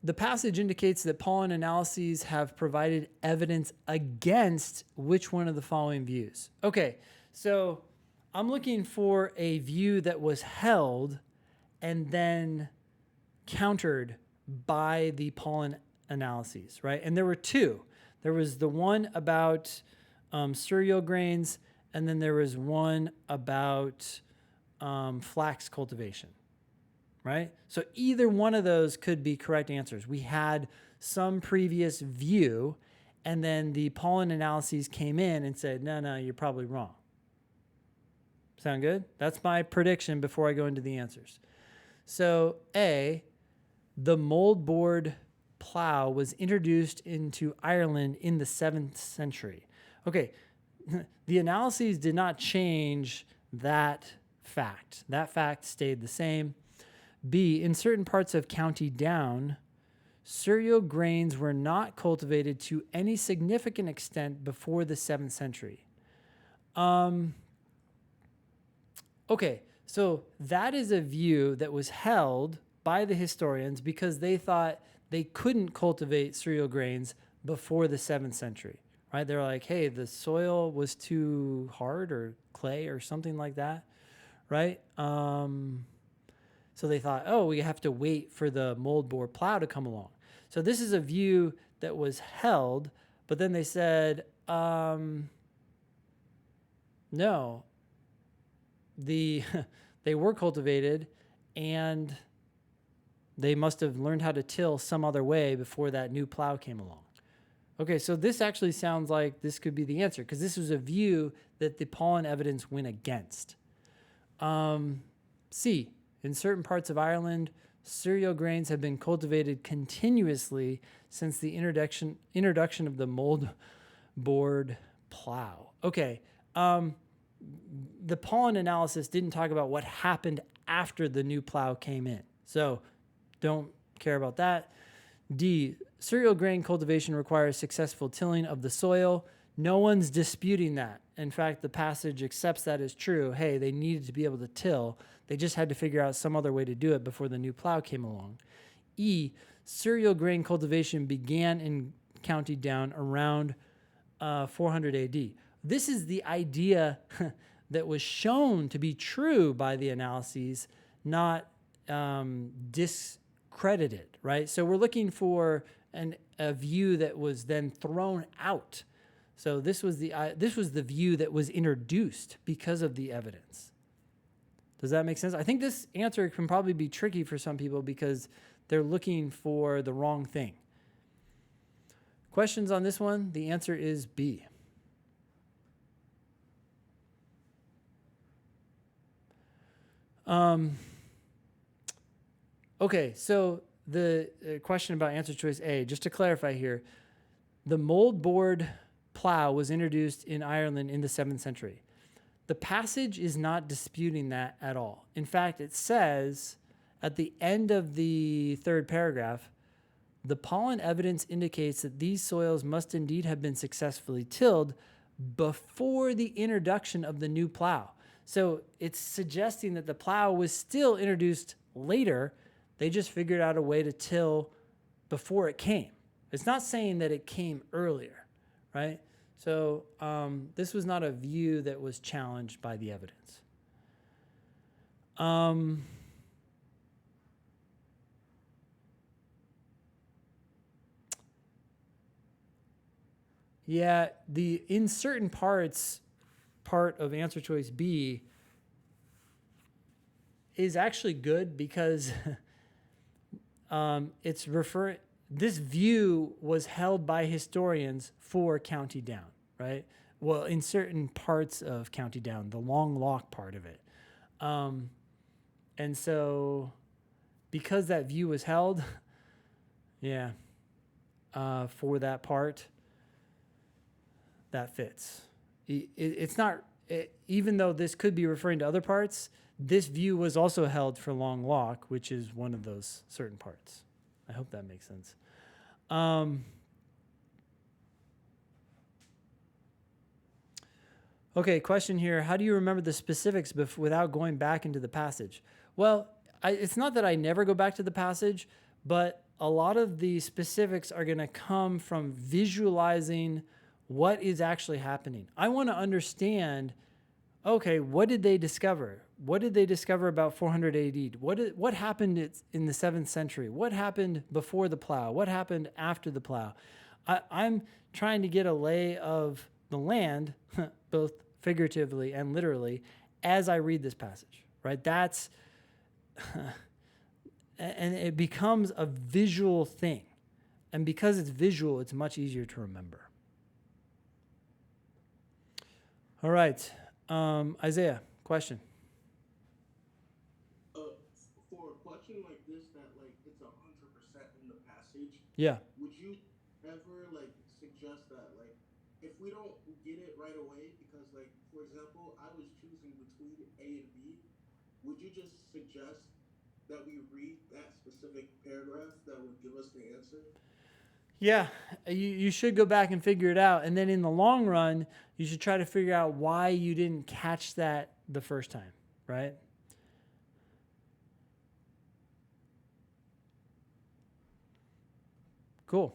the passage indicates that pollen analyses have provided evidence against which one of the following views? Okay, so I'm looking for a view that was held and then countered by the pollen analyses, right? And there were two. There was the one about cereal grains, and then there was one about flax cultivation, right? So either one of those could be correct answers. We had some previous view, and then the pollen analyses came in and said, no, you're probably wrong. Sound good? That's my prediction before I go into the answers. So A, the moldboard plow was introduced into Ireland in the 7th century. Okay, the analyses did not change that fact. That fact stayed the same. B, in certain parts of County Down, cereal grains were not cultivated to any significant extent before the 7th century. Okay, so that is a view that was held by the historians because they thought they couldn't cultivate cereal grains before the 7th century, right? They're like, hey, the soil was too hard or clay or something like that, right? So they thought, oh, we have to wait for the moldboard plow to come along. So this is a view that was held, but then they said, no, they were cultivated and they must have learned how to till some other way before that new plow came along. Okay, so this actually sounds like this could be the answer because this was a view that the pollen evidence went against. C, in certain parts of Ireland, cereal grains have been cultivated continuously since the introduction of the moldboard plow. Okay, the pollen analysis didn't talk about what happened after the new plow came in. So don't care about that. D, cereal grain cultivation requires successful tilling of the soil. No one's disputing that. In fact, the passage accepts that as true. Hey, they needed to be able to till. They just had to figure out some other way to do it before the new plow came along. E, cereal grain cultivation began in County Down around 400 AD. This is the idea that was shown to be true by the analyses, not discredited, right? So we're looking for a view that was then thrown out. So this was the view that was introduced because of the evidence. Does that make sense? I think this answer can probably be tricky for some people because they're looking for the wrong thing. Questions on this one? The answer is B. Okay, so the question about answer choice A, just to clarify here, the moldboard plow was introduced in Ireland in the 7th century. The passage is not disputing that at all. In fact, it says at the end of the 3rd paragraph, the pollen evidence indicates that these soils must indeed have been successfully tilled before the introduction of the new plow. So it's suggesting that the plow was still introduced later. They just figured out a way to till before it came. It's not saying that it came earlier, right? So this was not a view that was challenged by the evidence. Yeah, the in certain parts part of answer choice B is actually good because it's referring. This view was held by historians for County Down, right? Well, in certain parts of County Down, the Long Loch part of it. And so because that view was held, yeah, for that part, that fits. It's not, even though this could be referring to other parts, this view was also held for Long Loch, which is one of those certain parts. I hope that makes sense. Okay, question here. How do you remember the specifics without going back into the passage? Well, it's not that I never go back to the passage, but a lot of the specifics are going to come from visualizing what is actually happening. I want to understand, okay, what did they discover? What did they discover about 400 AD? What happened in the 7th century? What happened before the plow? What happened after the plow? I'm trying to get a lay of the land, both figuratively and literally, as I read this passage, right? That's, and it becomes a visual thing. And because it's visual, it's much easier to remember. All right. Isaiah, question. For a question like this, that like it's 100% in the passage, Yeah. would you ever like suggest that like if we don't get it right away, because like for example, I was choosing between A and B, would you just suggest that we read that specific paragraph that would give us the answer? Yeah, you should go back and figure it out. And then in the long run, you should try to figure out why you didn't catch that the first time, right? Cool.